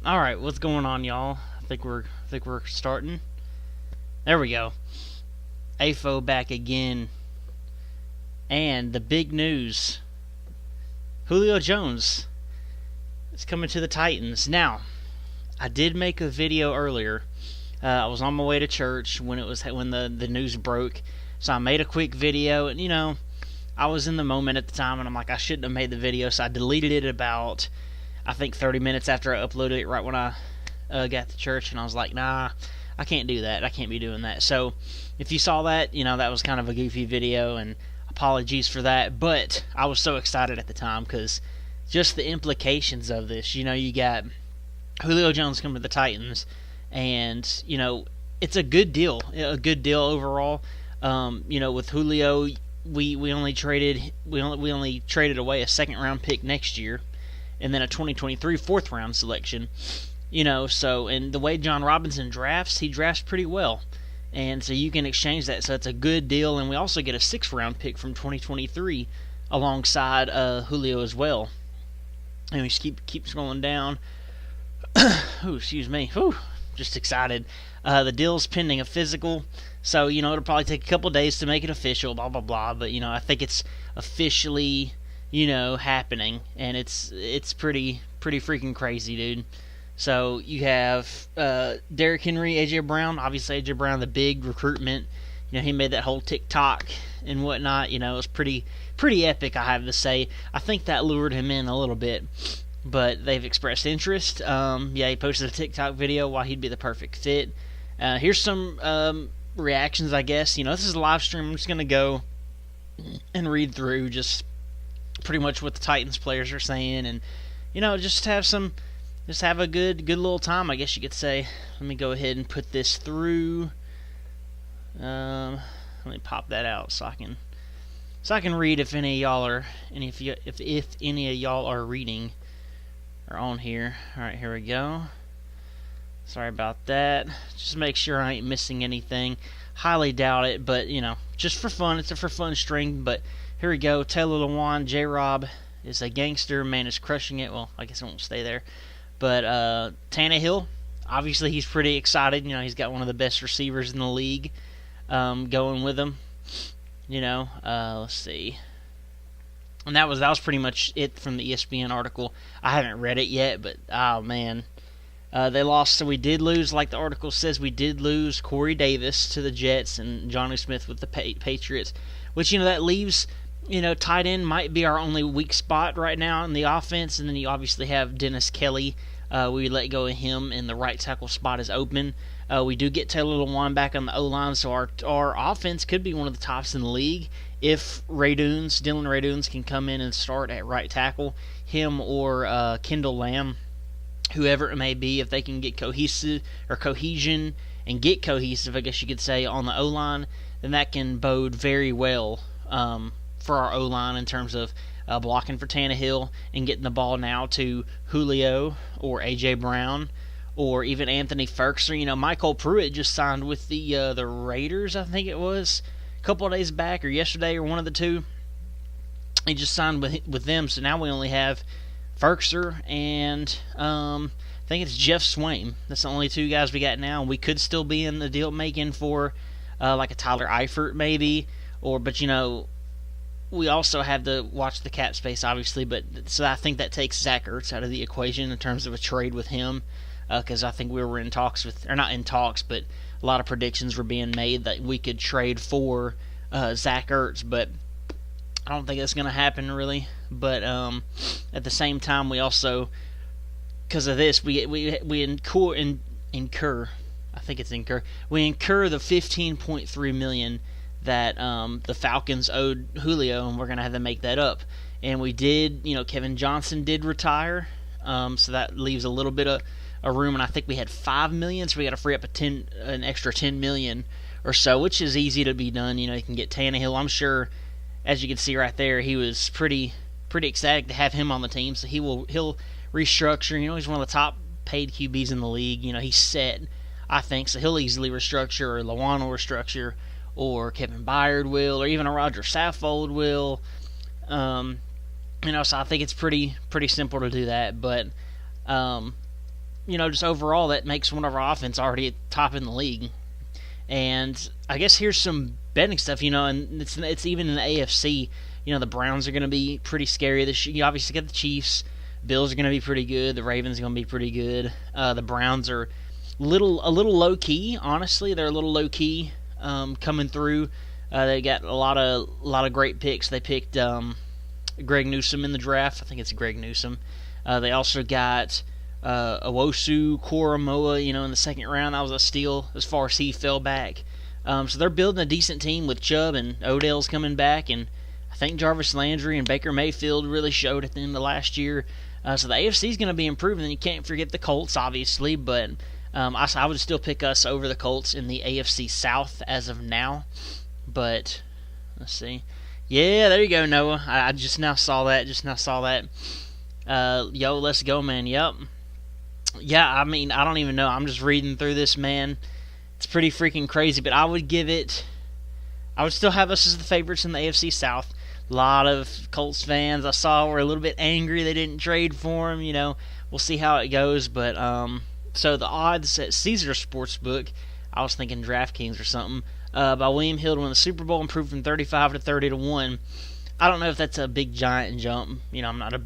All right, what's going on, y'all? I think we're starting. There we go. AFO back again, and the big news: Julio Jones is coming to the Titans. Now, I did make a video earlier. I was on my way to church when the news broke, so I made a quick video, and I was in the moment at the time, and I'm like, I shouldn't have made the video, so I deleted it about, I think, 30 minutes after I uploaded it, right when I got to church, and I was like, nah, I can't do that. I can't be doing that. So if you saw that, that was kind of a goofy video, and apologies for that, but I was so excited at the time because just the implications of this. You got Julio Jones coming to the Titans, and it's a good deal overall. With Julio, we only traded away a second round pick next year, and then a 2023 fourth round selection. And the way John Robinson drafts, he drafts pretty well, and so you can exchange that. So it's a good deal, and we also get a sixth round pick from 2023 alongside Julio as well. And we just keep scrolling down. Ooh, excuse me. Ooh, just excited. The deal's pending a physical, so it'll probably take a couple days to make it official. Blah blah blah. But I think it's officially happening, and it's pretty freaking crazy, dude. So you have Derrick Henry, AJ Brown. Obviously, AJ Brown, the big recruitment. He made that whole TikTok and whatnot. It was pretty epic, I have to say. I think that lured him in a little bit, but they've expressed interest. He posted a TikTok video why he'd be the perfect fit. Here's some reactions, I guess. This is a live stream. I'm just going to go and read through just pretty much what the Titans players are saying, and just have a good little time, I guess you could say. Let me go ahead and put this through. Let me pop that out so I can read if any of y'all are, and if any of y'all are reading or on here. All right, here we go. Sorry about that. Just make sure I ain't missing anything. Highly doubt it, but just for fun. It's a for fun string. But here we go. Taylor Lewan, J-Rob is a gangster. Man is crushing it. Well, I guess I won't stay there. But Tannehill, obviously he's pretty excited. He's got one of the best receivers in the league going with him. Let's see. And that was pretty much it from the ESPN article. I haven't read it yet, but oh man. They lost, so we did lose, like the article says, we did lose Corey Davis to the Jets and Johnny Smith with the Patriots, which, that leaves, tight end might be our only weak spot right now in the offense, and then you obviously have Dennis Kelly. We let go of him, and the right tackle spot is open. We do get Taylor Lewan back on the O-line, so our offense could be one of the tops in the league if Dylan Raduns can come in and start at right tackle, him or Kendall Lamb, whoever it may be. If they can get cohesion, and get cohesive, I guess you could say, on the O-line, then that can bode very well for our O-line in terms of blocking for Tannehill and getting the ball now to Julio or A.J. Brown or even Anthony Ferguson. Michael Pruitt just signed with the Raiders, I think it was, a couple of days back or yesterday or one of the two. He just signed with them, so now we only have Ferguson and I think it's Jeff Swaim. That's the only two guys we got now. We could still be in the deal making for like a Tyler Eifert maybe, but we also have to watch the cap space, obviously. But so I think that takes Zach Ertz out of the equation in terms of a trade with him, because I think we were in talks with, or not in talks, but a lot of predictions were being made that we could trade for Zach Ertz, but I don't think that's going to happen really. But at the same time, we also, because of this, we incur. I think it's incur. We incur the $15.3 million that the Falcons owed Julio, and we're going to have to make that up. And we did, Kevin Johnson did retire, so that leaves a little bit of a room, and I think we had $5 million, so we got to free up an extra $10 million or so, which is easy to be done. You can get Tannehill. I'm sure, as you can see right there, he was pretty ecstatic to have him on the team, so he'll restructure. He's one of the top paid QBs in the league. He's set, I think, so he'll easily restructure, or Lewan will restructure, or Kevin Byard will, or even a Roger Saffold will. So I think it's pretty simple to do that. But just overall, that makes one of our offense already top in the league. And I guess here's some betting stuff, and it's even in the AFC. The Browns are going to be pretty scary. You obviously got the Chiefs. Bills are going to be pretty good. The Ravens are going to be pretty good. The Browns are a little low key. Honestly, they're a little low key coming through. They got a lot of great picks. They picked Greg Newsome in the draft. I think it's Greg Newsome. They also got Owosu Koromoa, in the second round. That was a steal as far as he fell back. So they're building a decent team with Chubb, and Odell's coming back, and I think Jarvis Landry and Baker Mayfield really showed at the end of last year. So the AFC is going to be improving, and you can't forget the Colts, obviously, but I would still pick us over the Colts in the AFC South as of now. But let's see. Yeah, there you go, Noah. I just now saw that. Yo, let's go, man. Yep. Yeah, I don't even know. I'm just reading through this, man. It's pretty freaking crazy, but I would still have us as the favorites in the AFC South. A lot of Colts fans I saw were a little bit angry they didn't trade for him. We'll see how it goes. But so the odds at Caesar Sportsbook, I was thinking DraftKings or something, by William Hill to win the Super Bowl improved from 35 to 30 to 1. I don't know if that's a big giant jump. I'm not a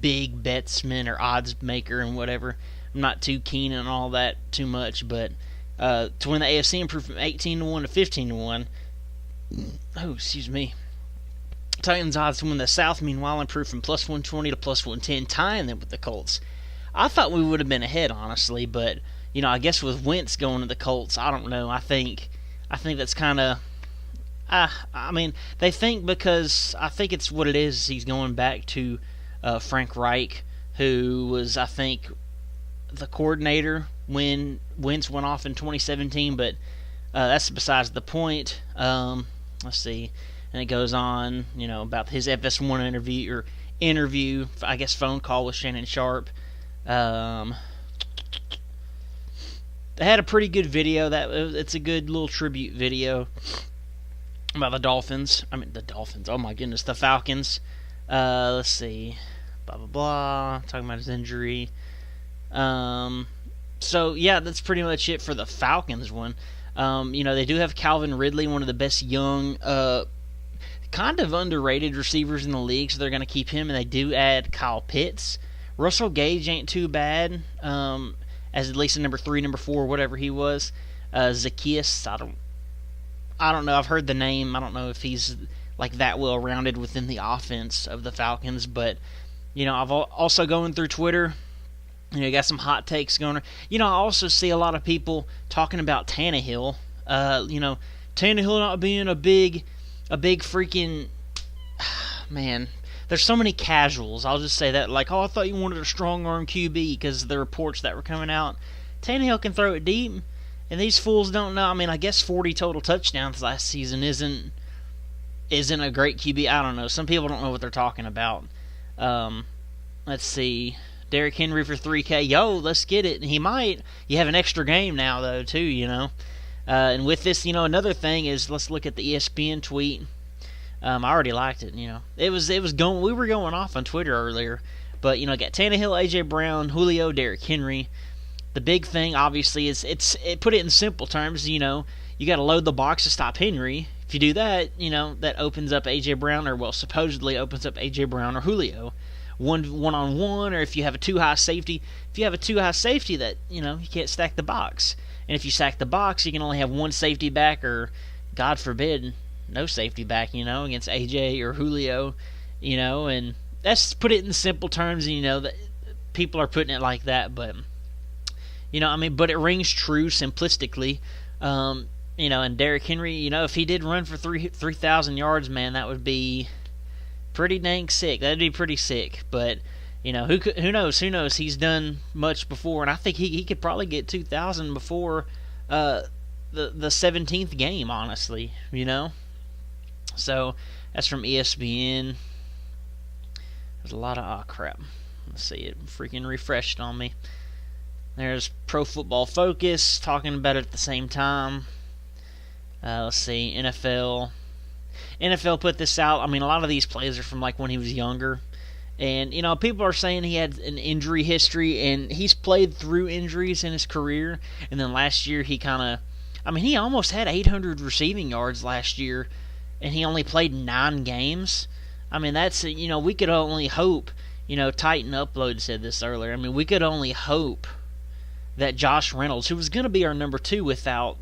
big betsman or odds maker and whatever. I'm not too keen on all that too much, but to win the AFC improved from 18 to 1 to 15 to 1. Oh, excuse me. Titans odds to win the South, meanwhile, improved from plus 120 to plus 110, tying them with the Colts. I thought we would have been ahead, honestly, but I guess with Wentz going to the Colts, I don't know. I think that's kind of. They think because I think it's what it is. He's going back to Frank Reich, who was, I think, the coordinator when Wentz went off in 2017, but that's besides the point. Let's see. And it goes on, about his FS1 interview, I guess phone call with Shannon Sharp. They had a pretty good video. It's a good little tribute video about the Dolphins. Oh my goodness, the Falcons. Let's see. Blah, blah, blah. Talking about his injury. So, yeah, that's pretty much it for the Falcons one. They do have Calvin Ridley, one of the best young, kind of underrated receivers in the league, so they're going to keep him, and they do add Kyle Pitts. Russell Gage ain't too bad, as at least a number 3, number 4, whatever he was. Zacchaeus, I don't know. I've heard the name. I don't know if he's like that well rounded within the offense of the Falcons, but I've also going through Twitter. You got some hot takes going on. I also see a lot of people talking about Tannehill. Tannehill not being a big freaking man. There's so many casuals. I'll just say that, like, I thought you wanted a strong arm QB because of the reports that were coming out. Tannehill can throw it deep, and these fools don't know. I guess 40 total touchdowns last season isn't a great QB. I don't know. Some people don't know what they're talking about. Let's see. Derrick Henry for 3K. Yo, let's get it. And he might. You have an extra game now, though, too, And with this, another thing is, let's look at the ESPN tweet. I already liked it, It was going. We were going off on Twitter earlier, but got Tannehill, AJ Brown, Julio, Derrick Henry. The big thing, obviously, is put it in simple terms. You got to load the box to stop Henry. If you do that, that opens up AJ Brown, or supposedly opens up AJ Brown or Julio, one-on-one, or if you have a too high safety. If you have a too high safety, that you can't stack the box. And if you stack the box, you can only have one safety back, or God forbid, no safety back, against AJ or Julio, and that's put it in simple terms, that people are putting it like that, but, but it rings true simplistically, and Derrick Henry, if he did run for 3,000 yards, man, that would be pretty dang sick. That'd be pretty sick, but, who knows? He's done much before, and I think he could probably get 2,000 before, the 17th game, honestly, So, that's from ESPN. There's a lot of, crap. Let's see, it freaking refreshed on me. There's Pro Football Focus, talking about it at the same time. Let's see, NFL. NFL put this out. A lot of these plays are from, like, when he was younger. And, people are saying he had an injury history, and he's played through injuries in his career. And then last year he he almost had 800 receiving yards last year, and he only played 9 games. That's, we could only hope, Titan Upload said this earlier. We could only hope that Josh Reynolds, who was going to be our number 2 without,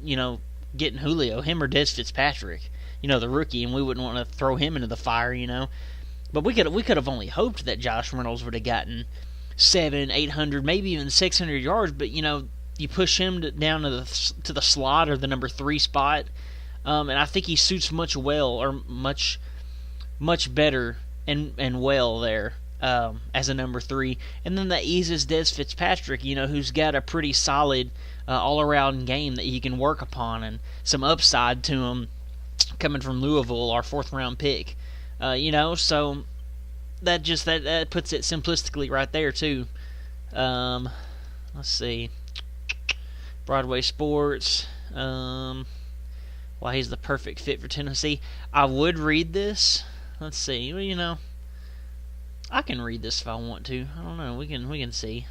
getting Julio, him or Des Fitzpatrick, the rookie, and we wouldn't want to throw him into the fire, But we could have only hoped that Josh Reynolds would have gotten 700, 800, maybe even 600 yards. But you push him down to the slot or the number 3 spot, and I think he suits much better and well there as a number 3. And then that eases Des Fitzpatrick, who's got a pretty solid all-around game that he can work upon and some upside to him coming from Louisville, our 4th-round pick. So that puts it simplistically right there too. Let's see, Broadway Sports. Why he's the perfect fit for Tennessee. I would read this. Let's see. Well, I can read this if I want to. I don't know. We can see.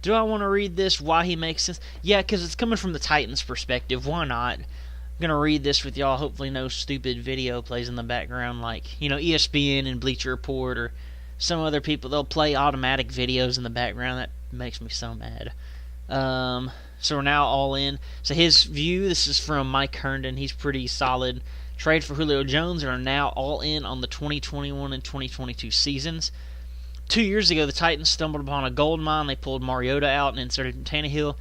Do I want to read this? Why he makes sense? Yeah, because it's coming from the Titans' perspective. Why not? I'm gonna read this with y'all. Hopefully no stupid video plays in the background like ESPN and Bleacher Report or some other people. They'll play automatic videos in the background. That makes me so mad. So we're now all in. So his view, this is from Mike Herndon. He's pretty solid. Trade for Julio Jones are now all in on the 2021 and 2022 seasons. 2 years ago, the Titans stumbled upon a gold mine. They pulled Mariota out and inserted Tannehill.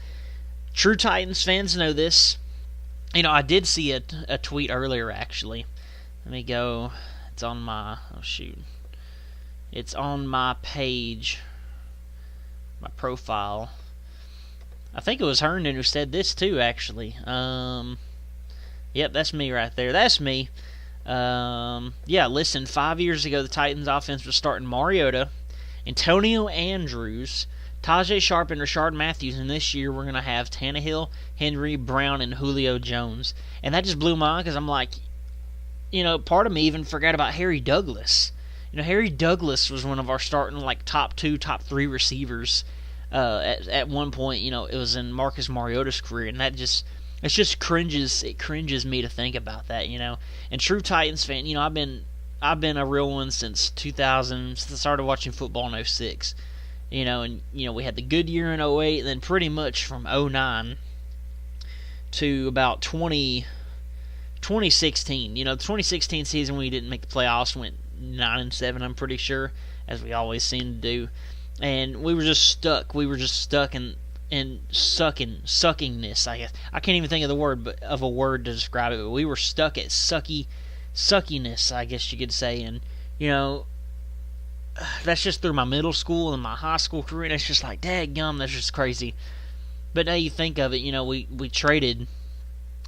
True Titans fans know this. I did see a tweet earlier, actually. Let me go. It's on my... Oh, shoot. It's on my page. My profile. I think it was Herndon who said this, too, actually. Yep, that's me right there. That's me. Yeah, listen. 5 years ago, the Titans offense was starting Mariota, Antonio Andrews, Tajay Sharp, and Rashard Matthews, and this year we're going to have Tannehill, Henry, Brown, and Julio Jones. And that just blew my mind because I'm like, part of me even forgot about Harry Douglas. Harry Douglas was one of our starting, top 2, top 3 receivers at one point. It was in Marcus Mariota's career, and it just cringes me to think about that, And true Titans fan, I've been a real one since 2000, since I started watching football in 06. And we had the good year in 08, and then pretty much from 09 to about 2016. The 2016 season we didn't make the playoffs, went 9-7, I'm pretty sure, as we always seem to do. And we were just stuck. We were just stuck in suckingness, I guess. I can't even think of a word to describe it, but we were stuck at suckiness, I guess you could say. And, that's just through my middle school and my high school career, and it's just like, dadgum, that's just crazy. But now you think of it, we traded.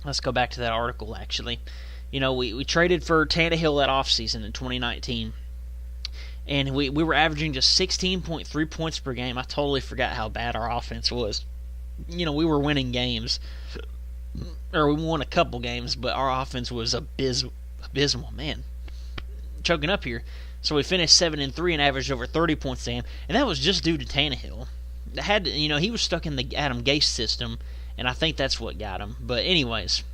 Let's go back to that article, actually. We traded for Tannehill that offseason in 2019, and we were averaging just 16.3 points per game. I totally forgot how bad our offense was. We were winning games, or we won a couple games, but our offense was abysmal. Man, choking up here. So we finished 7-3 and averaged over 30 points a game, and that was just due to Tannehill. He was stuck in the Adam Gase system, and I think that's what got him. But anyways,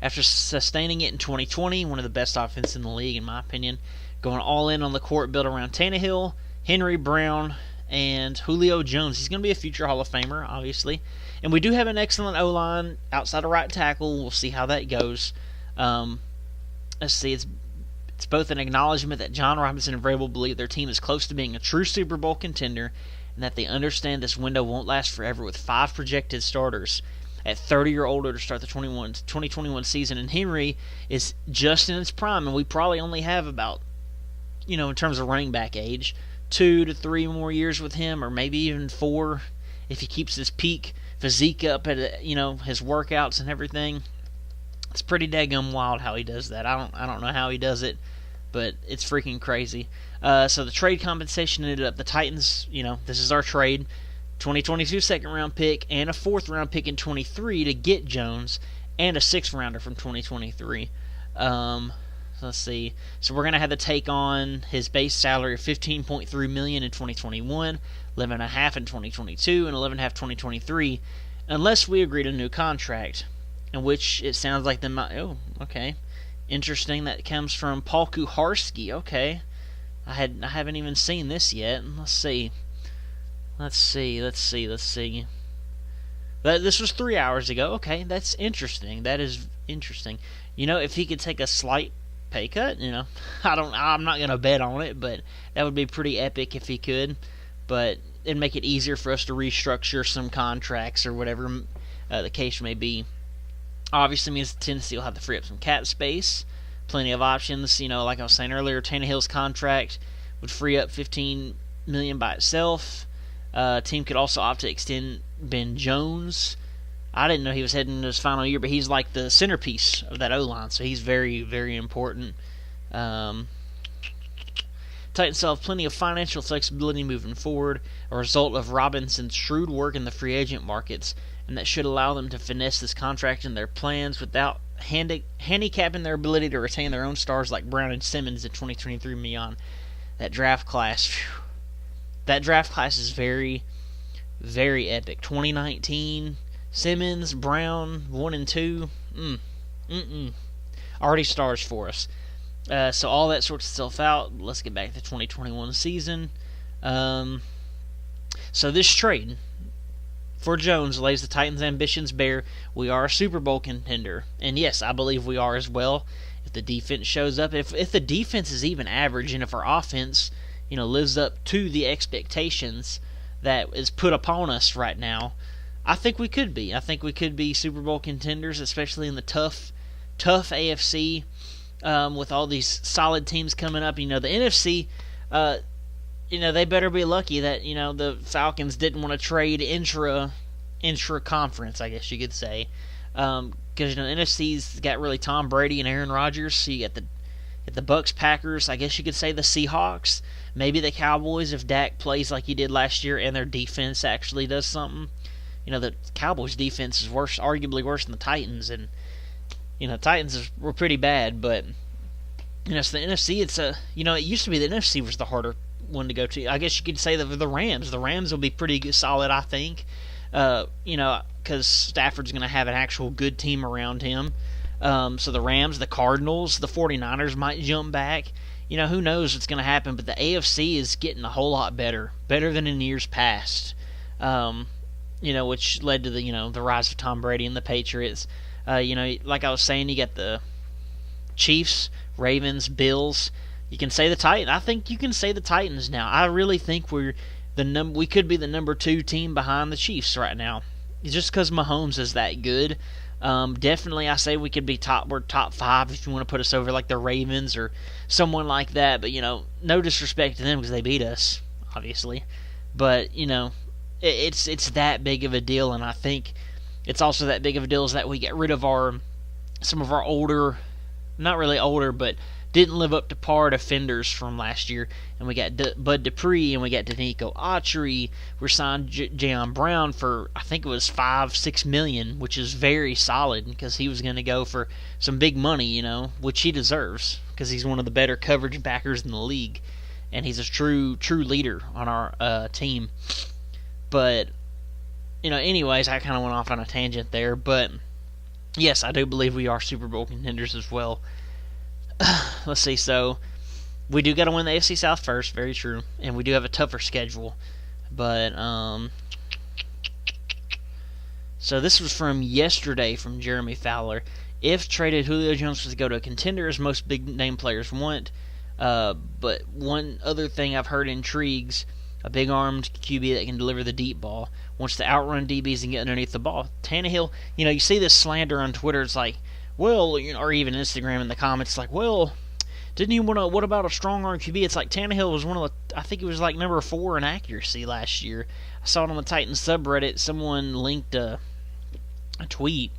after sustaining it in 2020, one of the best offenses in the league, in my opinion, going all in on the court built around Tannehill, Henry, Brown, and Julio Jones. He's going to be a future Hall of Famer, obviously. And we do have an excellent O-line outside of right tackle. We'll see how that goes. Let's see, it's both an acknowledgement that John Robinson and Vrabel believe their team is close to being a true Super Bowl contender, and that they understand this window won't last forever, with 5 projected starters at 30 or older to start the 2021 season. And Henry is just in his prime, and we probably only have about, in terms of running back age, 2 to 3 more years with him, or maybe even 4 if he keeps his peak physique up at his workouts and everything. It's pretty daggum wild how he does that. I don't know how he does it, but it's freaking crazy. So the trade compensation ended up, the Titans, this is our trade, 2022 second-round pick and a 4th-round pick in 23 to get Jones, and a 6th-rounder from 2023. let's see. So we're gonna have to take on his base salary of $15.3 million in 2021, 11.5 in 2022, and 11.5 2023, unless we agree to a new contract. In which it sounds like they might. Oh, okay, interesting. That comes from Paul Kuharski. Okay, I haven't even seen this yet. Let's see. This was 3 hours ago. Okay, that's interesting. That is interesting. If he could take a slight pay cut, I'm not gonna bet on it, but that would be pretty epic if he could. But it'd make it easier for us to restructure some contracts or whatever the case may be. Obviously means Tennessee will have to free up some cap space. Plenty of options. Like I was saying earlier, Tannehill's contract would free up $15 million by itself. Team could also opt to extend Ben Jones. I didn't know he was heading into his final year, but he's like the centerpiece of that O-line, so he's very, very important. Titans still have plenty of financial flexibility moving forward, a result of Robinson's shrewd work in the free agent markets, and that should allow them to finesse this contract in their plans without handicapping their ability to retain their own stars like Brown and Simmons in 2023 and beyond. That draft class is very, very epic. 2019, Simmons, Brown, 1 and 2, already stars for us. So all that sorts itself out. Let's get back to the 2021 season. So this trade for Jones lays the Titans' ambitions bare. We are a Super Bowl contender. And yes, I believe we are as well. If the defense shows up, if the defense is even average, and if our offense, lives up to the expectations that is put upon us right now, I think we could be. I think we could be Super Bowl contenders, especially in the tough AFC, with all these solid teams coming up. The NFC, they better be lucky that, the Falcons didn't want to trade intra-conference, I guess you could say. Because, the NFC's got really Tom Brady and Aaron Rodgers, so you got the Bucks, Packers, I guess you could say the Seahawks, maybe the Cowboys if Dak plays like he did last year and their defense actually does something. The Cowboys' defense is arguably worse than the Titans, and, Titans were pretty bad, but, so the NFC, it used to be the NFC was the harder one to go to. I guess you could say the Rams. The Rams will be pretty solid, I think. Because Stafford's going to have an actual good team around him. So the Rams, the Cardinals, the 49ers might jump back. Who knows what's going to happen, but the AFC is getting a whole lot better than in years past. Which led to the rise of Tom Brady and the Patriots. Like I was saying, you got the Chiefs, Ravens, Bills. You can say the Titans. I think you can say the Titans now. I really think we could be the number 2 team behind the Chiefs right now. It's just because Mahomes is that good. Definitely, I say we could be we're top 5 if you want to put us over like the Ravens or someone like that. But no disrespect to them because they beat us, obviously. But it's that big of a deal, and I think it's also that big of a deal is that we get rid of some of our older, not really older, but didn't live up to par defenders from last year, and we got Bud Dupree, and we got Danico Autry. We signed Jayon Brown for, I think it was $5-6 million, which is very solid because he was going to go for some big money, which he deserves because he's one of the better coverage backers in the league, and he's a true leader on our team. But anyways, I kind of went off on a tangent there, but yes, I do believe we are Super Bowl contenders as well. Let's see, so we do got to win the AFC South first, very true, and we do have a tougher schedule, but, so this was from yesterday from Jeremy Fowler. If traded, Julio Jones was to go to a contender, as most big-name players want, but one other thing I've heard intrigues, a big-armed QB that can deliver the deep ball, wants to outrun DBs and get underneath the ball. Tannehill, you see this slander on Twitter, it's like, well, or even Instagram in the comments, like, well, didn't you want to, what about a strong arm QB? It's like Tannehill was one of the, I think he was like number 4 in accuracy last year. I saw it on the Titans subreddit. Someone linked a tweet,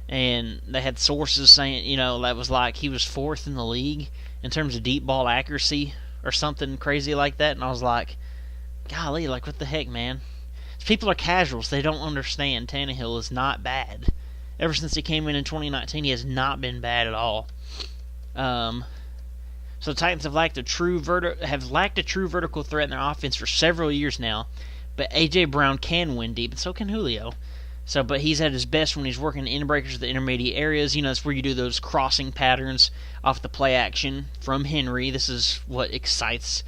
and they had sources saying, that was like he was 4th in the league in terms of deep ball accuracy or something crazy like that. And I was like, golly, like, what the heck, man? People are casuals. They don't understand Tannehill is not bad. Ever since he came in 2019, he has not been bad at all. So the Titans have lacked a true vertical threat in their offense for several years now. But A.J. Brown can win deep, and so can Julio. But he's at his best when he's working in breakers of the intermediate areas. That's where you do those crossing patterns off the play action from Henry. This is what excites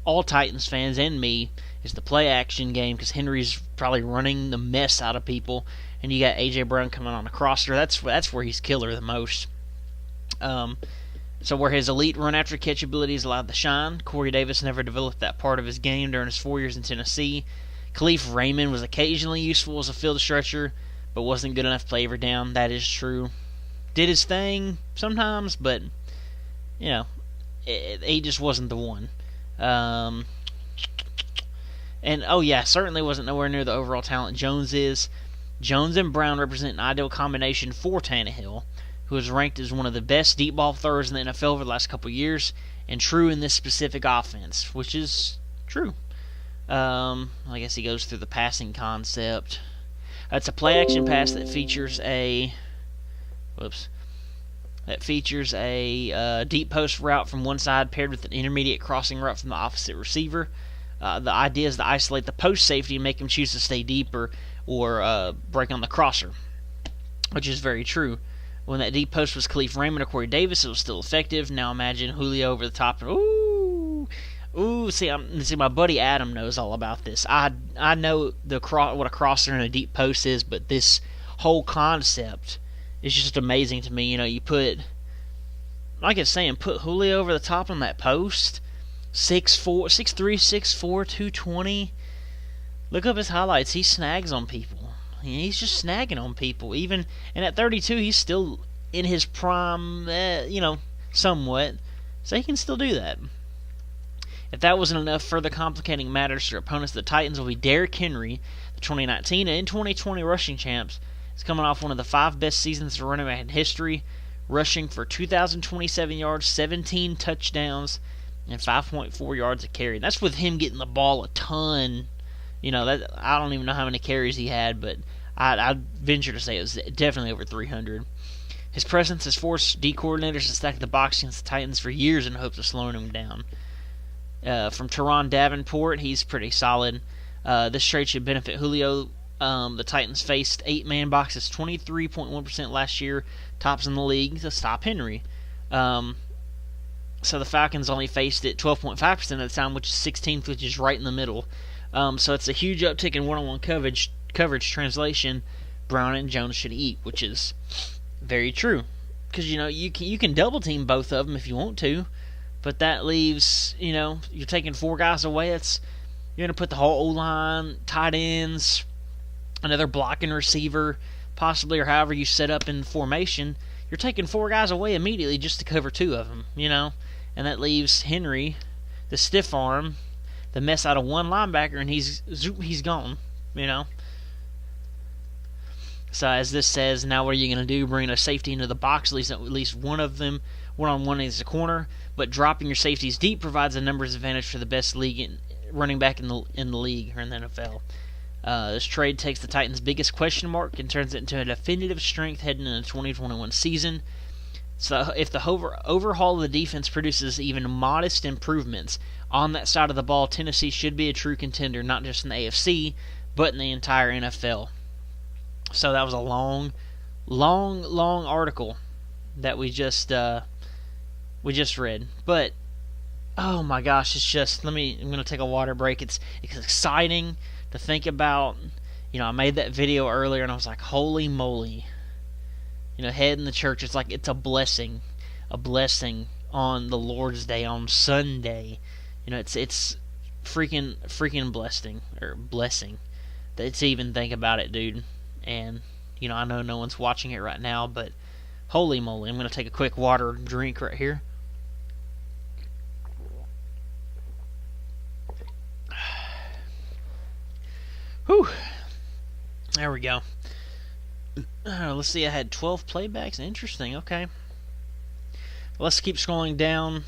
all Titans fans and me, is the play action game, because Henry's probably running the mess out of people, and you got A.J. Brown coming on a crosser. That's where he's killer the most. So where his elite run-after-catch abilities allowed to shine, Corey Davis never developed that part of his game during his 4 years in Tennessee. Khalif Raymond was occasionally useful as a field stretcher, but wasn't good enough to play every down. That is true. Did his thing sometimes, but, he just wasn't the one. Certainly wasn't nowhere near the overall talent Jones is. Jones and Brown represent an ideal combination for Tannehill, who is ranked as one of the best deep ball throwers in the NFL over the last couple of years, and true in this specific offense, which is true. I guess he goes through the passing concept. It's a play-action pass that features a deep post route from one side paired with an intermediate crossing route from the opposite receiver. The idea is to isolate the post safety and make him choose to stay deep or break on the crosser, which is very true. When that deep post was Khalif Raymond or Corey Davis, it was still effective. Now imagine Julio over the top. See, my buddy Adam knows all about this. I know what a crosser and a deep post is, but this whole concept is just amazing to me. You put, like I was saying, put Julio over the top on that post, 6'3", 6'4", 220. Look up his highlights. He snags on people. He's just snagging on people. And at 32, he's still in his prime, somewhat. So he can still do that. If that wasn't enough further complicating matters for opponents, the Titans will be Derrick Henry, the 2019 and 2020 rushing champs. He's coming off one of the 5 best seasons for running back in history, rushing for 2,027 yards, 17 touchdowns, and 5.4 yards a carry. That's with him getting the ball a ton. I don't even know how many carries he had, but I'd venture to say it was definitely over 300. His presence has forced D coordinators to stack the box against the Titans for years in hopes of slowing him down. From Tyron Davenport, he's pretty solid. This trade should benefit Julio. The Titans faced 8-man boxes 23.1% last year, tops in the league, to stop Henry. So the Falcons only faced it 12.5% of the time, which is 16th, which is right in the middle. So it's a huge uptick in one-on-one coverage. Translation, Brown and Jones should eat, which is very true. Because, you can double-team both of them if you want to, but that leaves, you're taking 4 guys away. You're going to put the whole O-line, tight ends, another blocking receiver, possibly, or however you set up in formation. You're taking 4 guys away immediately just to cover 2 of them, and that leaves Henry, the stiff arm, the mess out of one linebacker, and he's gone, So as this says, now what are you going to do? Bring a safety into the box, at least one of them, one-on-one against the corner, but dropping your safeties deep provides a numbers advantage for the best running back in the league, or in the NFL. This trade takes the Titans' biggest question mark and turns it into a definitive strength heading into the 2021 season. So if the overhaul of the defense produces even modest improvements on that side of the ball, Tennessee should be a true contender, not just in the AFC, but in the entire NFL. So that was a long article that we just read. But oh my gosh, it's just I'm gonna take a water break. It's exciting to think about. I made that video earlier and I was like, holy moly. Head in the church, it's like it's a blessing on the Lord's Day, on Sunday. It's freaking blessing to even think about it, dude. And I know no one's watching it right now, but holy moly, I'm gonna take a quick water drink right here. Whew. There we go. Let's see, I had 12 playbacks. Interesting, okay. Let's keep scrolling down.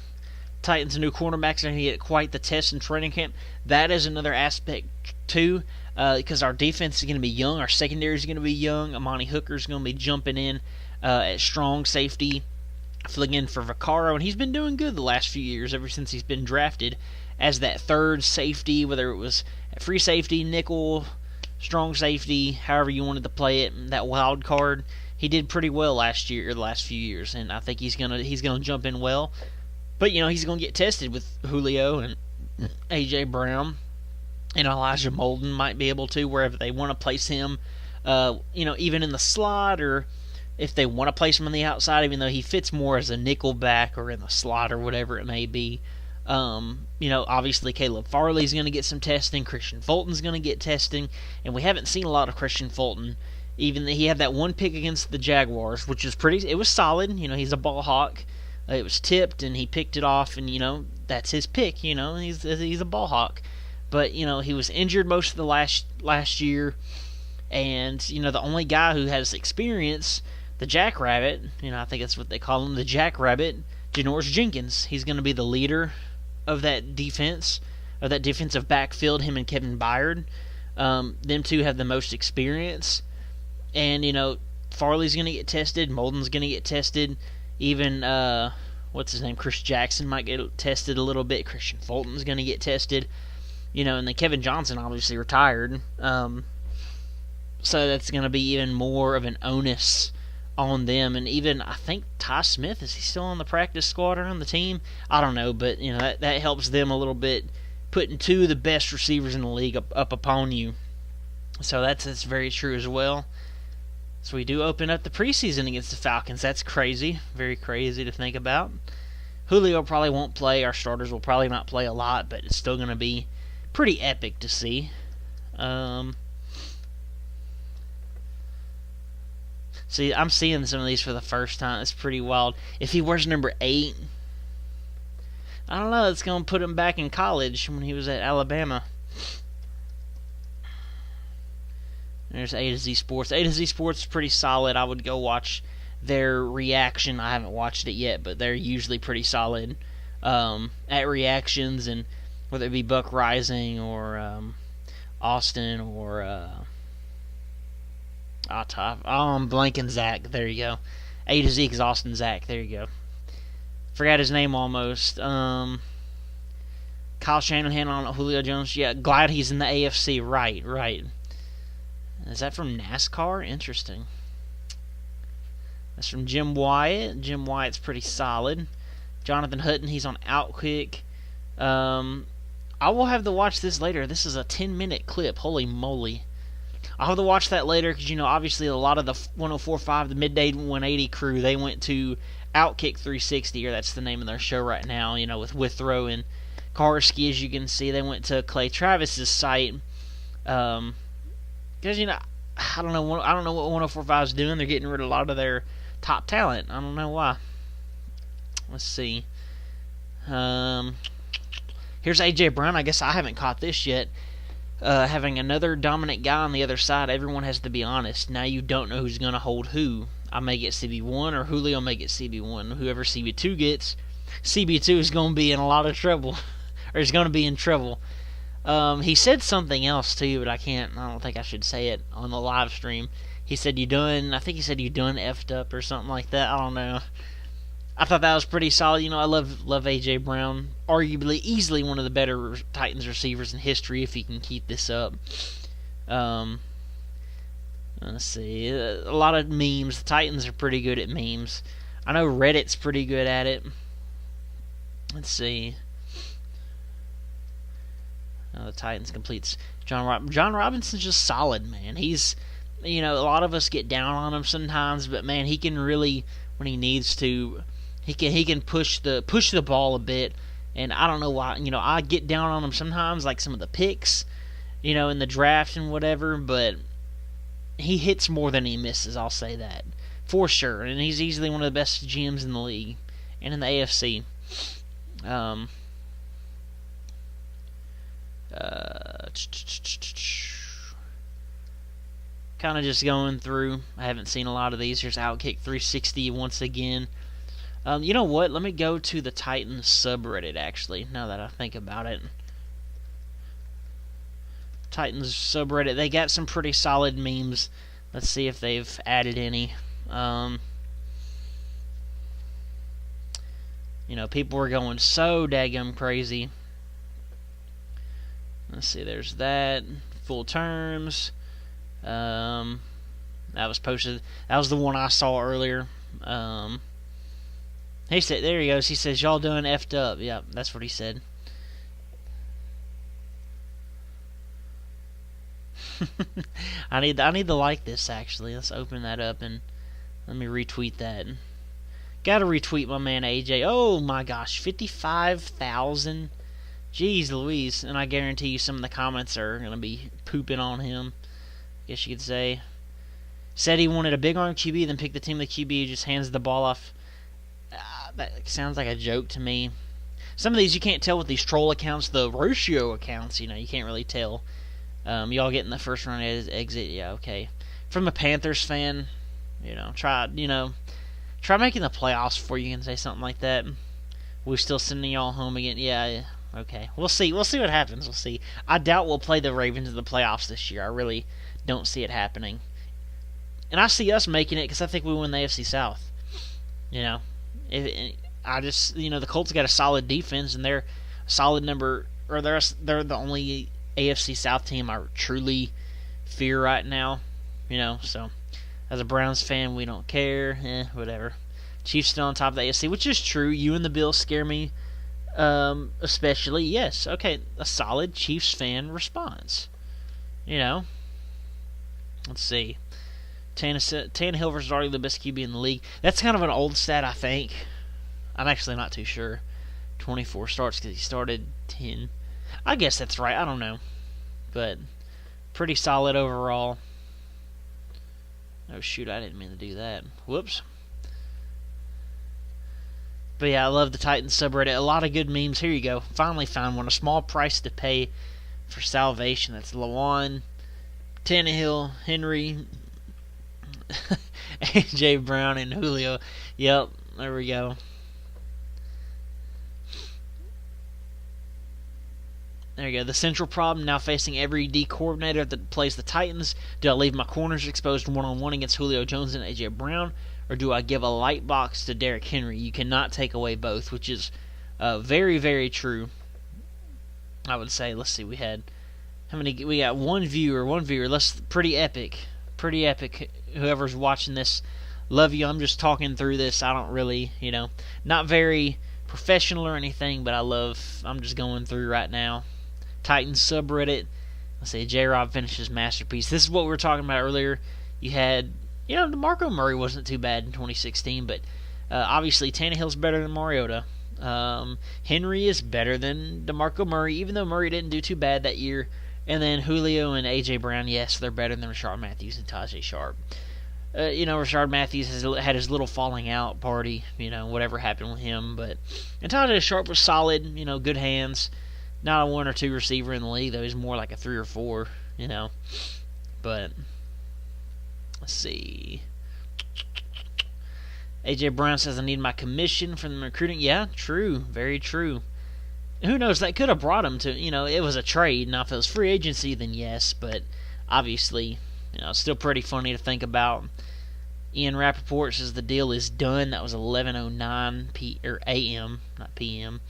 Titans' new cornerbacks are going to get quite the test in training camp. That is another aspect, too, because our defense is going to be young. Our secondary is going to be young. Amani Hooker is going to be jumping in at strong safety. filling in for Vaccaro, and he's been doing good the last few years, ever since he's been drafted as that third safety, whether it was free safety, nickel, strong safety, however you wanted to play it, that wild card. He did pretty well last year, or the last few years, and I think he's gonna jump in well. But he's gonna get tested with Julio and AJ Brown, and Elijah Molden might be able to, wherever they want to place him. Even in the slot, or if they want to place him on the outside, even though he fits more as a nickel back or in the slot or whatever it may be. Obviously Caleb Farley's going to get some testing. Christian Fulton's going to get testing. And we haven't seen a lot of Christian Fulton. Even he had that one pick against the Jaguars, which was it was solid. He's a ball hawk. It was tipped, and he picked it off, and, that's his pick. He's a ball hawk. But, he was injured most of the last year. And, the only guy who has experience, the Jackrabbit, I think that's what they call him, the Jackrabbit, Janoris Jenkins. He's going to be the leader of that defense, of that defensive backfield, him and Kevin Byard. Them two have the most experience. And, Farley's going to get tested. Molden's going to get tested. Even, what's his name? Chris Jackson might get tested a little bit. Christian Fulton's going to get tested. And then Kevin Johnson obviously retired. So that's going to be even more of an onus on them. And even, I think, Ty Smith, is he still on the practice squad or on the team? I don't know, but, that helps them a little bit, putting two of the best receivers in the league up upon you. So that's very true as well. So we do open up the preseason against the Falcons. That's crazy. Very crazy to think about. Julio probably won't play. Our starters will probably not play a lot, but it's still going to be pretty epic to see. See, I'm seeing some of these for the first time. It's pretty wild. If he wears number 8, I don't know. It's going to put him back in college when he was at Alabama. There's A to Z Sports. A to Z Sports is pretty solid. I would go watch their reaction. I haven't watched it yet, but they're usually pretty solid at reactions, and whether it be Buck Rising or Austin or I'm blanking Zach. There you go. A to Z is Austin Zach. There you go. Forgot his name almost. Kyle Shanahan on Julio Jones. Yeah, glad he's in the AFC. Right. Is that from NASCAR? Interesting. That's from Jim Wyatt. Jim Wyatt's pretty solid. Jonathan Hutton, he's on Outkick. I will have to watch this later. This is a 10-minute clip. Holy moly. I'll have to watch that later because, obviously a lot of the 104.5, the Midday 180 crew, they went to Outkick 360, or that's the name of their show right now, with Withrow and Karski, as you can see. They went to Clay Travis's site. Because, I don't know what 104.5 is doing. They're getting rid of a lot of their top talent. I don't know why. Let's see. Here's A.J. Brown. I guess I haven't caught this yet. Having another dominant guy on the other side, everyone has to be honest. Now you don't know who's going to hold who. I may get CB1, or Julio may get CB1. Whoever CB2 gets, CB2 is going to be in a lot of trouble. Or is going to be in trouble. He said something else too, but I don't think I should say it on the live stream. He said you done effed up or something like that. I don't know. I thought that was pretty solid. I love A.J. Brown. Arguably, easily one of the better Titans receivers in history if he can keep this up. Let's see. A lot of memes. The Titans are pretty good at memes. I know Reddit's pretty good at it. Let's see. The Titans completes John Robinson's just solid, man. He's, a lot of us get down on him sometimes, but man, he can really, when he needs to, he can push the ball a bit. And I don't know why, I get down on him sometimes, like some of the picks, in the draft and whatever, but he hits more than he misses, I'll say that. For sure. And he's easily one of the best GMs in the league and in the AFC. Kind of just going through. I haven't seen a lot of these. Here's Outkick 360 once again. You know what? Let me go to the Titans subreddit, actually, now that I think about it. Titans subreddit. They got some pretty solid memes. Let's see if they've added any. People were going so daggum crazy. Let's see, there's that. Full terms. That was posted. That was the one I saw earlier. He said, there he goes. He says, y'all done effed up. Yep, that's what he said. I need to like this, actually. Let's open that up and let me retweet that. Gotta retweet my man AJ. Oh my gosh, 55,000. Jeez Louise. And I guarantee you some of the comments are gonna be pooping on him, I guess you could say. Said he wanted a big arm QB, then picked the team of the QB who just hands the ball off. That sounds like a joke to me. Some of these you can't tell with these troll accounts, the ratio accounts, you can't really tell. Y'all getting the first round exit, yeah, okay. From a Panthers fan, try making the playoffs before you can say something like that. We're still sending y'all home again, yeah, okay. We'll see what happens, we'll see. I doubt we'll play the Ravens in the playoffs this year. I really don't see it happening. And I see us making it because I think we win the AFC South. The Colts got a solid defense, and they're a solid number, or they're the only AFC South team I truly fear right now. So as a Browns fan, we don't care. Whatever. Chiefs still on top of the AFC, which is true. You and the Bills scare me, especially. Yes, okay, a solid Chiefs fan response. Let's see. Tannehill versus already the best QB in the league. That's kind of an old stat, I think. I'm actually not too sure. 24 starts because he started 10. I guess that's right. I don't know. But pretty solid overall. Oh, shoot. I didn't mean to do that. Whoops. But yeah, I love the Titans subreddit. A lot of good memes. Here you go. Finally found one. A small price to pay for salvation. That's Lawan, Tannehill, Henry, AJ Brown, and Julio. Yep, there we go. There you go. The central problem now facing every D coordinator that plays the Titans. Do I leave my corners exposed one-on-one against Julio Jones and AJ Brown, or do I give a light box to Derrick Henry? You cannot take away both, which is very, very true. I would say. Let's see. We had how many? We got one viewer. Pretty epic. Whoever's watching this, love you. I'm just talking through this. I don't really, not very professional or anything, but I'm just going through right now. Titans subreddit. Let's see, J-Rob finishes masterpiece. This is what we were talking about earlier. You had, DeMarco Murray wasn't too bad in 2016, but obviously Tannehill's better than Mariota. Henry is better than DeMarco Murray, even though Murray didn't do too bad that year. And then Julio and A.J. Brown, yes, they're better than Rashard Matthews and Tajay Sharp. Rashard Matthews has had his little falling out party, whatever happened with him. And Tajay Sharp was solid, good hands. Not a 1 or 2 receiver in the league, though. He's more like a 3 or 4, But, let's see. A.J. Brown says, I need my commission from the recruiting. Yeah, true. Very true. Who knows? That could have brought him to, it was a trade. Now, if it was free agency, then yes. But, obviously, it's still pretty funny to think about. Ian Rappaport says the deal is done. That was 11:09 a.m., not p.m.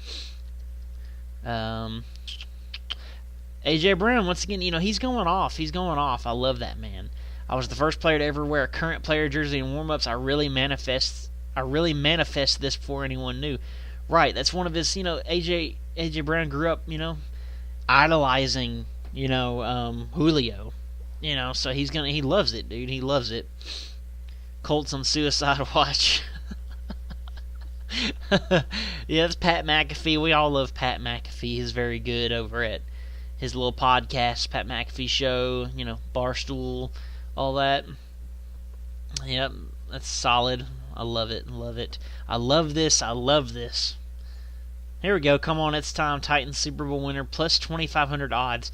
A.J. Brown, once again, he's going off. I love that man. I was the first player to ever wear a current player jersey in warm-ups. I really manifest this before anyone knew. Right, that's one of his, A.J. Brown grew up, idolizing, Julio. So he loves it, dude. He loves it. Colts on suicide watch. Yeah, it's Pat McAfee. We all love Pat McAfee. He's very good over at his little podcast, Pat McAfee Show, Barstool, all that. Yep, that's solid. I love it. I love this. Here we go. Come on, it's time. Titans Super Bowl winner plus 2,500 odds.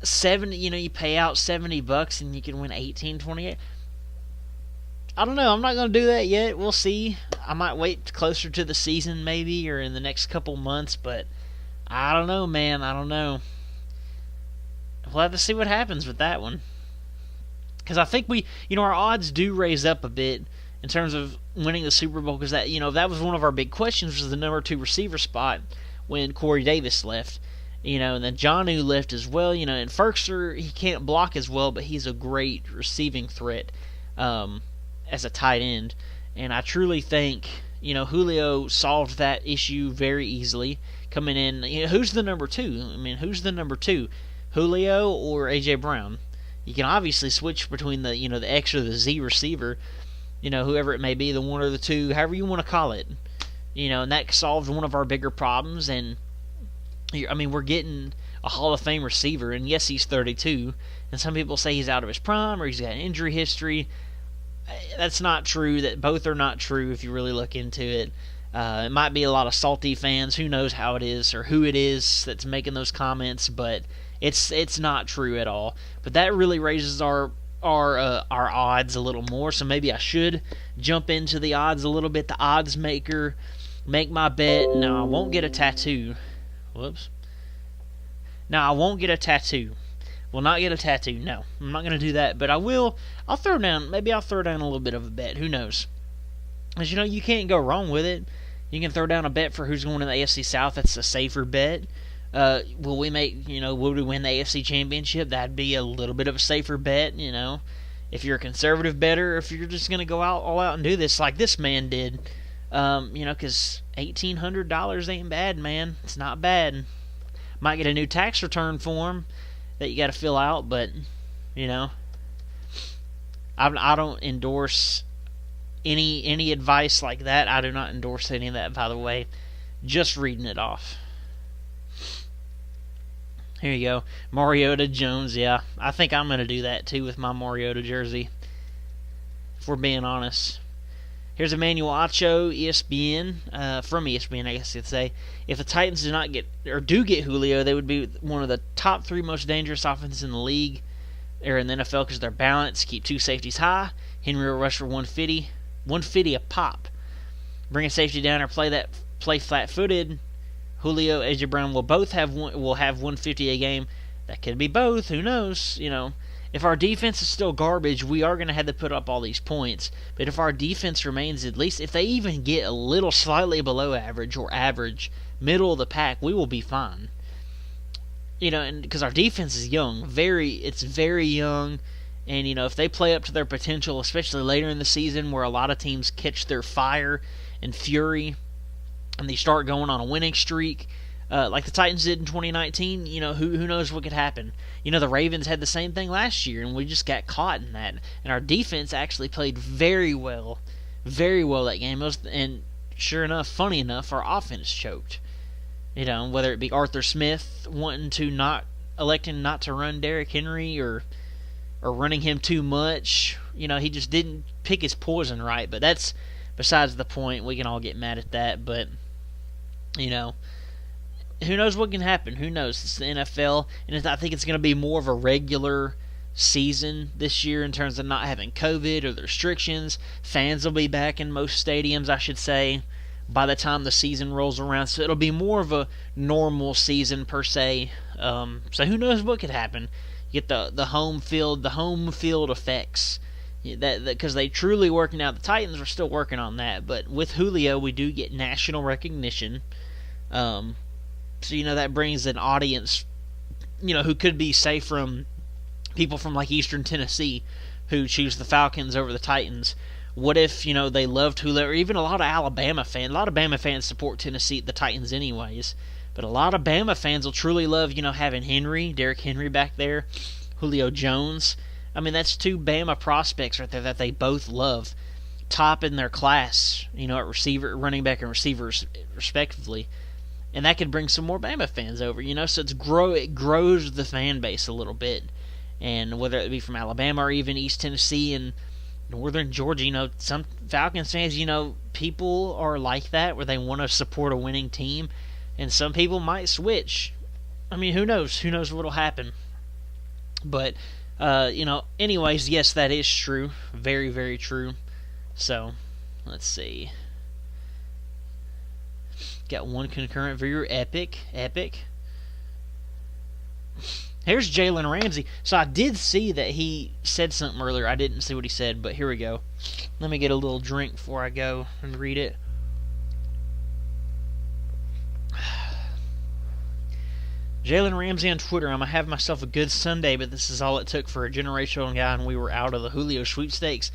70. You pay out $70 and you can win 18-28. I don't know. I'm not going to do that yet. We'll see. I might wait closer to the season maybe, or in the next couple months, but I don't know, man. I don't know. We'll have to see what happens with that one. Because I think our odds do raise up a bit in terms of winning the Super Bowl, because that was one of our big questions, was the number 2 receiver spot when Corey Davis left. And then Jonnu left as well. And Ferkser, he can't block as well, but he's a great receiving threat as a tight end. And I truly think, Julio solved that issue very easily coming in. Who's the number 2? I mean, who's the number 2? Julio or A.J. Brown? You can obviously switch between the X or the Z receiver, whoever it may be, the 1 or the 2, however you want to call it. And that solved one of our bigger problems. And we're getting a Hall of Fame receiver, and yes, he's 32, and some people say he's out of his prime or he's got an injury history. That's not true. That both are not true if you really look into it. It might be a lot of salty fans. Who knows how it is or who it is that's making those comments, but it's not true at all. But that really raises our odds a little more, so maybe I should jump into the odds a little bit. The odds maker, make my bet. No, I won't get a tattoo. Whoops. No, I won't get a tattoo. Will not get a tattoo. No, I'm not going to do that. But I will. I'll throw down a little bit of a bet. Who knows? As you can't go wrong with it. You can throw down a bet for who's going to the AFC South. That's a safer bet. Will we win the AFC Championship? That'd be a little bit of a safer bet. If you're a conservative bettor, or if you're just going to go all out and do this like this man did. Because $1,800 ain't bad, man. It's not bad. Might get a new tax return form that you got to fill out, but I don't endorse any advice like that. I do not endorse any of that, by the way. Just reading it off. Here you go, Mariota Jones. Yeah, I think I'm gonna do that too with my Mariota jersey. If we're being honest. Here's Emmanuel Acho, ESPN, from ESPN, I guess you'd say. If the Titans do get Julio, they would be one of the top 3 most dangerous offenses in the league, or in the NFL, because they're balanced, keep 2 safeties high. Henry will rush for 150 a pop. Bring a safety down or play flat-footed. Julio, A.J. Brown will have 150 a game. That could be both. Who knows? If our defense is still garbage, we are going to have to put up all these points. But if our defense remains, at least if they even get a little slightly below average or average, middle of the pack, we will be fine. And because our defense is young, it's very young. And, if they play up to their potential, especially later in the season where a lot of teams catch their fire and fury and they start going on a winning streak, like the Titans did in 2019, who knows what could happen. The Ravens had the same thing last year, and we just got caught in that. And our defense actually played very well that game. And sure enough, funny enough, our offense choked. Whether it be Arthur Smith electing not to run Derrick Henry or running him too much. He just didn't pick his poison right. But that's besides the point. We can all get mad at that, but who knows what can happen? Who knows? It's the NFL, and I think it's going to be more of a regular season this year in terms of not having COVID or the restrictions. Fans will be back in most stadiums, I should say, by the time the season rolls around. So it'll be more of a normal season per se. So who knows what could happen? You get the home field effects. Because they truly working out. The Titans are still working on that, but with Julio, we do get national recognition. So, that brings an audience, who could be, say, from people from, like, Eastern Tennessee who choose the Falcons over the Titans. What if, they loved Julio, or even a lot of Alabama fans. A lot of Bama fans support the Titans anyways. But a lot of Bama fans will truly love, having Derrick Henry back there, Julio Jones. That's 2 Bama prospects right there that they both love. Top in their class, at receiver, running back, and receivers, respectively. And that could bring some more Bama fans over, so it grows the fan base a little bit. And whether it be from Alabama or even East Tennessee and Northern Georgia, some Falcons fans, people are like that where they want to support a winning team. And some people might switch. Who knows? Who knows what will happen? But, anyways, yes, that is true. Very, very true. So, let's see. Got 1 concurrent viewer, epic. Here's Jalen Ramsey. So I did see that he said something earlier. I didn't see what he said, but here we go. Let me get a little drink before I go and read it. Jalen Ramsey on Twitter, I'm going to have myself a good Sunday, but this is all it took for a generational guy, and we were out of the Julio sweepstakes.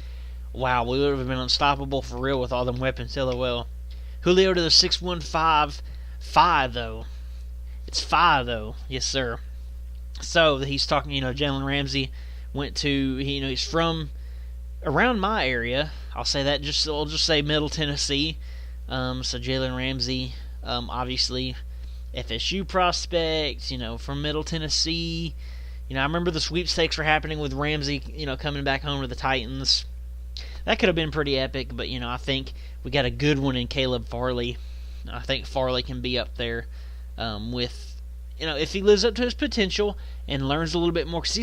Wow, we would have been unstoppable for real with all them weapons. LOL. Julio to the 615. 5, though. It's 5, though. Yes, sir. So, he's talking, Jalen Ramsey went to, he's from around my area. I'll say that, I'll just say Middle Tennessee. So, Jalen Ramsey, obviously FSU prospect, from Middle Tennessee. I remember the sweepstakes were happening with Ramsey, coming back home to the Titans. That could have been pretty epic, but, I think we got a good one in Caleb Farley. I think Farley can be up there with, if he lives up to his potential and learns a little bit more. Because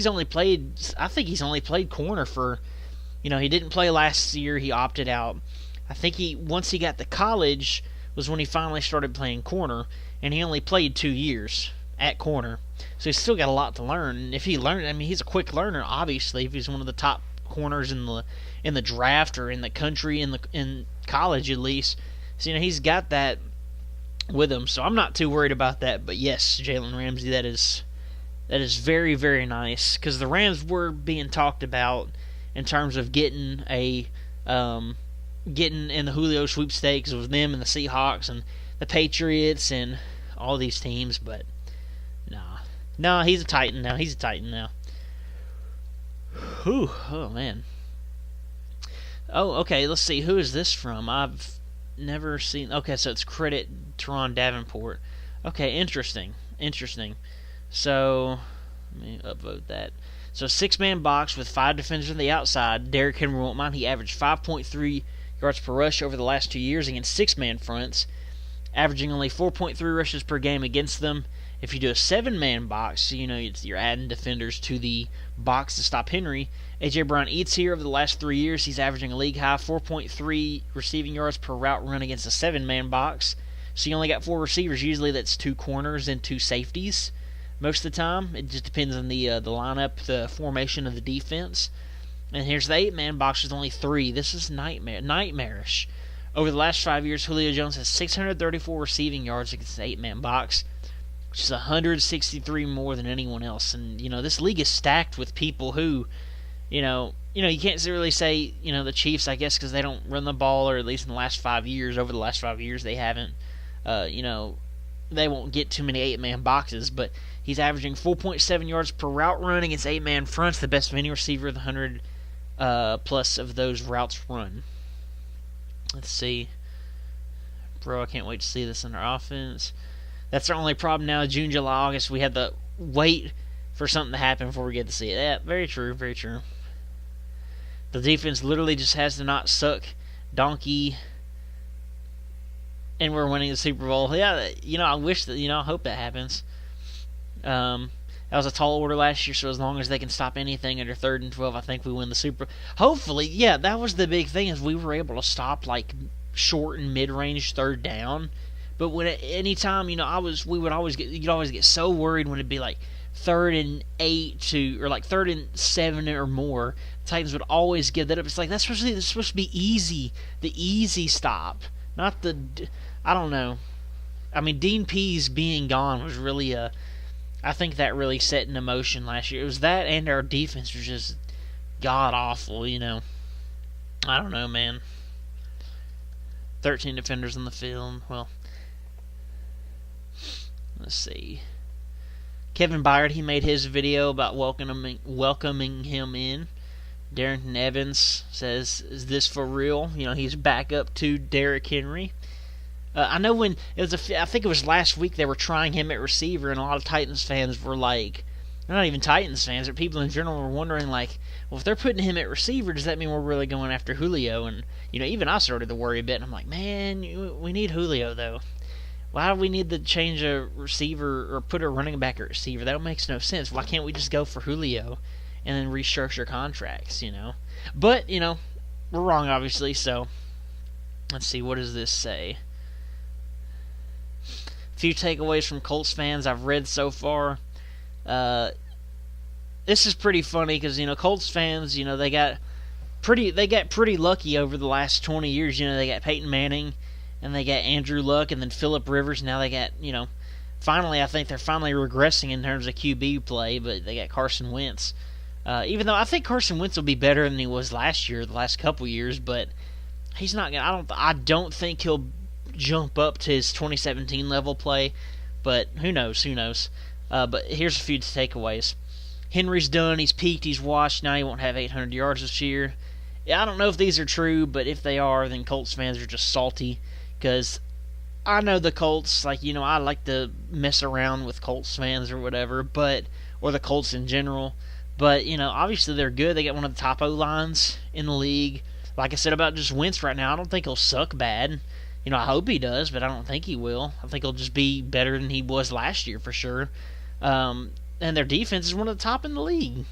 I think he's only played corner for, he didn't play last year. He opted out. I think once he got to college was when he finally started playing corner. And he only played 2 years at corner. So he's still got a lot to learn. And if he learned, he's a quick learner, obviously, if he's one of the top corners in the draft or in the country, in college at least. So, he's got that with him. So I'm not too worried about that. But yes, Jalen Ramsey, that is very, very nice. Because the Rams were being talked about in terms of getting in the Julio sweepstakes. It was them and the Seahawks and the Patriots and all these teams, but no, he's a Titan now. Whew, oh man. Oh, okay. Let's see. Who is this from? I've never seen. Okay, so it's credit Tyron Davenport. Okay, interesting. So let me upvote that. So 6-man box with 5 defenders on the outside. Derrick Henry won't mind. He averaged 5.3 yards per rush over the last 2 years against 6-man fronts, averaging only 4.3 rushes per game against them. If you do a 7-man box, you're adding defenders to the box to stop Henry. A.J. Brown eats here over the last 3 years. He's averaging a league-high 4.3 receiving yards per route run against a 7-man box. So you only got 4 receivers. Usually that's 2 corners and 2 safeties most of the time. It just depends on the lineup, the formation of the defense. And here's the 8-man box with only 3. This is nightmarish. Over the last 5 years, Julio Jones has 634 receiving yards against the 8-man box, which is 163 more than anyone else. And, this league is stacked with people who, you can't really say, the Chiefs, I guess, because they don't run the ball, or at least in the last 5 years. Over the last 5 years, they haven't, they won't get too many 8-man boxes, but he's averaging 4.7 yards per route run against 8-man fronts, the best of any receiver of the 100 plus of those routes run. Let's see. Bro, I can't wait to see this in our offense. That's our only problem now. June, July, August, we have to wait for something to happen before we get to see it. Yeah, very true, very true. The defense literally just has to not suck donkey, and we're winning the Super Bowl. Yeah, I wish that, I hope that happens. That was a tall order last year, so as long as they can stop anything under 3rd and 12, I think we win the Super Bowl. Hopefully, yeah, that was the big thing, is we were able to stop, short and mid-range 3rd down. But when any time, you'd always get so worried when it'd be 3rd and 8 or 3rd and 7 or more. Titans would always give that up. It's that's supposed to be easy, the easy stop, not the, I don't know. Dean Pease being gone was really I think that really set in motion last year. It was that, and our defense was just god awful. I don't know, man. 13 defenders on the field. Well, let's see. Kevin Byard, he made his video about welcoming him in. Darrington Evans says, "Is this for real?" He's back up to Derrick Henry. I know when I think it was last week, they were trying him at receiver, and a lot of Titans fans were not even Titans fans, but people in general were wondering, well, if they're putting him at receiver, does that mean we're really going after Julio? And, even I started to worry a bit, and I'm like, man, we need Julio, though. Why do we need to change a receiver or put a running back at receiver? That makes no sense. Why can't we just go for Julio and then restructure contracts, But, we're wrong, obviously, so let's see, what does this say? Few takeaways from Colts fans I've read so far. this is pretty funny because Colts fans, they got pretty lucky over the last 20 years. They got Peyton Manning, and they got Andrew Luck, and then Phillip Rivers. Now they got finally, I think they're finally regressing in terms of QB play, but they got Carson Wentz. Even though I think Carson Wentz will be better than he was last year, the last couple years, but he's not gonna. I don't think he'll jump up to his 2017 level play. But who knows? Who knows? But here's a few takeaways. Henry's done. He's peaked. He's washed. Now he won't have 800 yards this year. Yeah, I don't know if these are true, but if they are, then Colts fans are just salty because I know the Colts. I like to mess around with Colts fans or whatever, or the Colts in general. But obviously they're good. They got one of the top O-lines in the league. Like I said about just Wentz right now, I don't think he'll suck bad. I hope he does, but I don't think he will. I think he'll just be better than he was last year for sure. And their defense is one of the top in the league.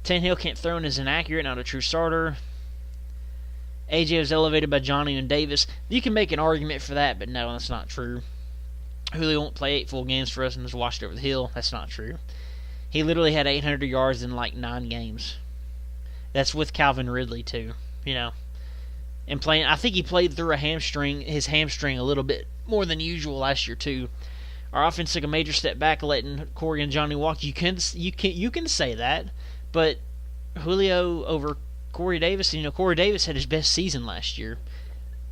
Tannehill can't throw and is inaccurate, not a true starter. AJ was elevated by Johnny and Davis. You can make an argument for that, but no, that's not true. Julio won't play 8 full games for us and was washed over the hill. That's not true. He literally had 800 yards in 9 games. That's with Calvin Ridley too. And playing, I think he played through his hamstring a little bit more than usual last year too. Our offense took a major step back, letting Corey and Johnny walk. You can say that, but Julio over Corey Davis. Corey Davis had his best season last year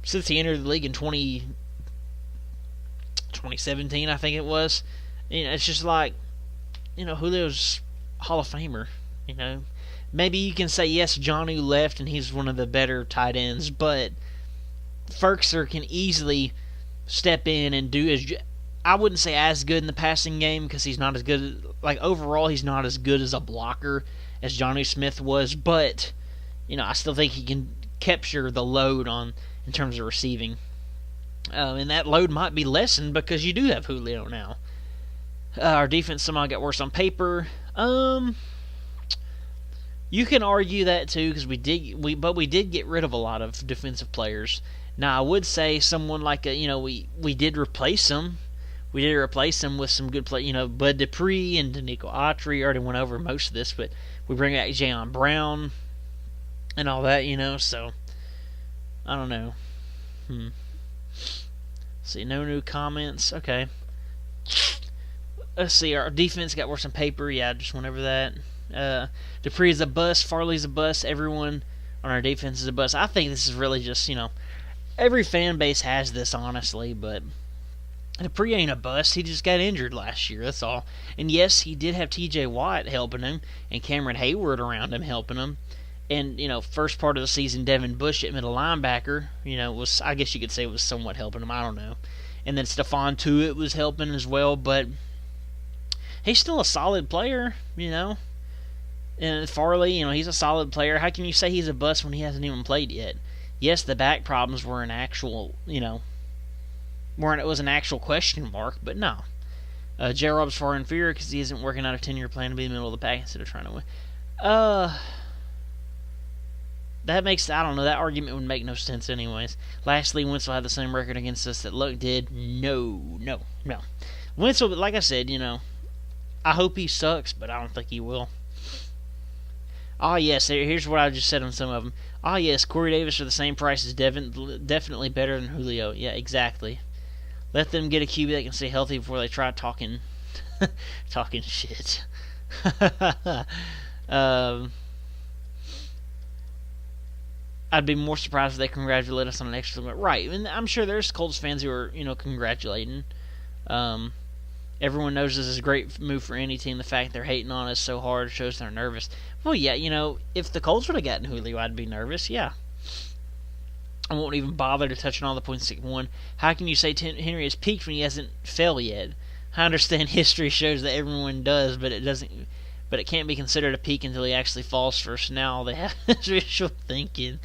since he entered the league in 2017, I think it was. It's just Julio's Hall of Famer. Maybe you can say, yes, Johnny left and he's one of the better tight ends, but Ferkser can easily step in and do I wouldn't say as good in the passing game because he's not as good. Overall, he's not as good as a blocker as Johnny Smith was, but I still think he can capture the load in terms of receiving. And that load might be lessened because you do have Julio now. Our defense somehow got worse on paper. You can argue that too because we did get rid of a lot of defensive players. Now I would say someone like we did replace them. We did replace them with some good play. Bud Dupree and Danico Autry already went over most of this, but we bring back Jayon Brown and all that. So I don't know. See, no new comments. Okay. Let's see. Our defense got worse on paper. Yeah, I just went over that. Dupree is a bust. Farley's a bust. Everyone on our defense is a bust. I think this is really just, every fan base has this, honestly, but Dupree ain't a bust. He just got injured last year, that's all. And yes, he did have TJ Watt helping him and Cameron Hayward around him helping him. And, first part of the season, Devin Bush at middle linebacker, was, I guess you could say, was somewhat helping him. I don't know. And then Stephon Tuitt was helping as well, but he's still a solid player, And Farley, he's a solid player. How can you say he's a bust when he hasn't even played yet? Yes, the back problems were an actual, it was an actual question mark, but no. J-Rob's far inferior because he isn't working out a 10-year plan to be in the middle of the pack instead of trying to win. That argument would make no sense anyways. Lastly, Wentz will have the same record against us that Luck did. No. Wentz will, like I said, I hope he sucks, but I don't think he will. Yes, here's what I just said on some of them. Yes, Corey Davis for the same price is definitely better than Julio. Yeah, exactly. Let them get a QB that can stay healthy before they try talking shit. I'd be more surprised if they congratulate us on an excellent. Right, and I'm sure there's Colts fans who are, congratulating. Everyone knows this is a great move for any team. The fact they're hating on us so hard shows they're nervous. Well, yeah, if the Colts would have gotten Julio, I'd be nervous, yeah. I won't even bother to touch on all the points. One, how can you say Henry has peaked when he hasn't fell yet? I understand history shows that everyone does, but it doesn't. But it can't be considered a peak until he actually falls first. Now they have this visual thinking.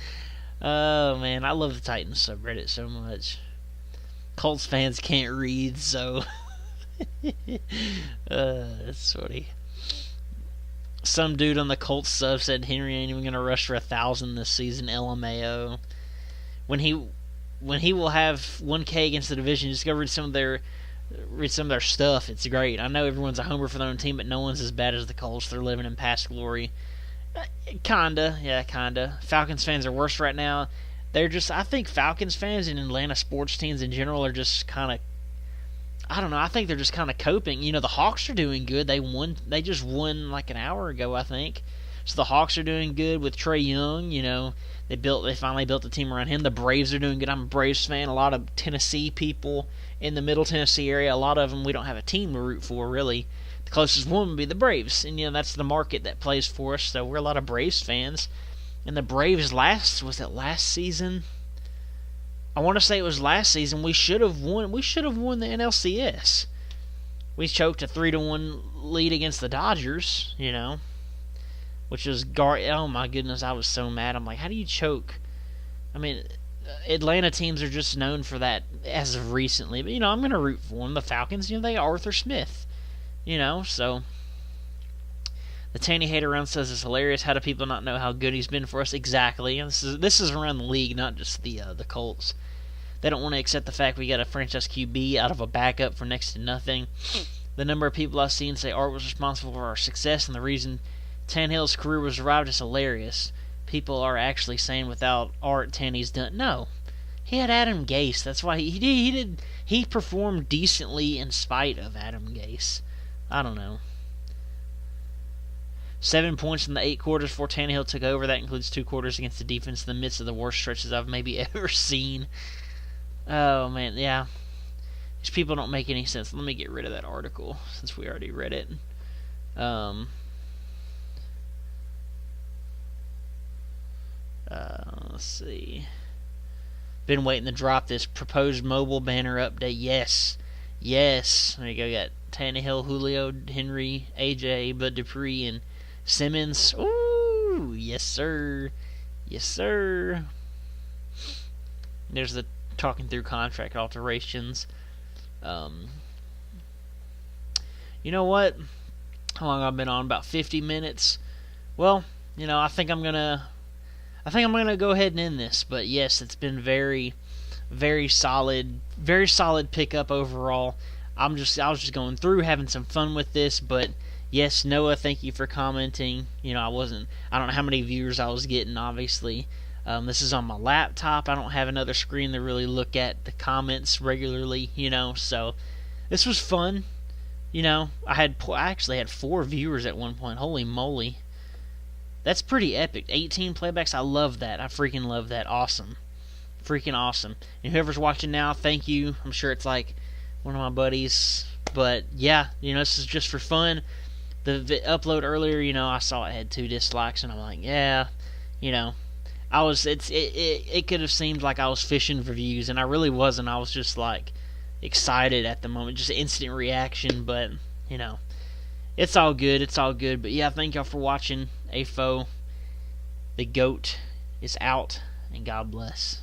Oh man, I love the Titans subreddit so much. Colts fans can't read, so that's funny. Some dude on the Colts sub said Henry ain't even gonna rush for 1,000 this season. LMAO. When he will have 1K against the division, discovered some of their read some of their stuff. It's great. I know everyone's a homer for their own team, but no one's as bad as the Colts. They're living in past glory. Kinda, yeah, kinda. Falcons fans are worse right now. I think Falcons fans and Atlanta sports teams in general are just kind of, I don't know, I think they're just kind of coping. The Hawks are doing good. They just won like an hour ago, I think. So the Hawks are doing good with Trae Young. They finally built a team around him. The Braves are doing good. I'm a Braves fan. A lot of Tennessee people in the Middle Tennessee area, a lot of them we don't have a team to root for, really. The closest one would be the Braves, and that's the market that plays for us, so we're a lot of Braves fans. And the Braves was it last season? I want to say it was last season. We should have won the NLCS. We choked a 3-1 lead against the Dodgers, which was oh my goodness, I was so mad. I'm like, how do you choke? I mean, Atlanta teams are just known for that as of recently. But, I'm going to root for them. The Falcons, they got Arthur Smith. So the Tanny Hater Run says it's hilarious. How do people not know how good he's been for us? Exactly. And this is around the league, not just the Colts. They don't want to accept the fact we got a franchise QB out of a backup for next to nothing. The number of people I've seen say Art was responsible for our success and the reason Tannehill's career was arrived is hilarious. People are actually saying without Art, Tanny's done. No, he had Adam Gase. That's why he performed decently in spite of Adam Gase. I don't know. 7 points in the 8 quarters before Tannehill took over. That includes 2 quarters against the defense in the midst of the worst stretches I've maybe ever seen. Oh, man, yeah. These people don't make any sense. Let me get rid of that article since we already read it. Let's see. Been waiting to drop this proposed mobile banner update. Yes. There you go. Got Tannehill, Julio, Henry, AJ, Bud Dupree, and Simmons. Ooh, yes sir. There's the talking through contract alterations. You know what? How long I've been on? About 50 minutes. Well, I think I'm gonna go ahead and end this. But yes, it's been very, very solid pickup overall. I was just going through, having some fun with this. But yes, Noah, thank you for commenting. I don't know how many viewers I was getting, obviously. This is on my laptop. I don't have another screen to really look at the comments regularly, so this was fun. I actually had 4 viewers at one point. Holy moly. That's pretty epic. 18 playbacks. I love that. I freaking love that. Awesome. Freaking awesome. And whoever's watching now, thank you. I'm sure it's like one of my buddies. But yeah, this is just for fun. The upload earlier, I saw it had 2 dislikes, and I'm like, yeah, it could have seemed like I was fishing for views, and I really wasn't. I was just like excited at the moment, just instant reaction. But it's all good. But yeah, thank y'all for watching. AFO, the GOAT, is out, and God bless.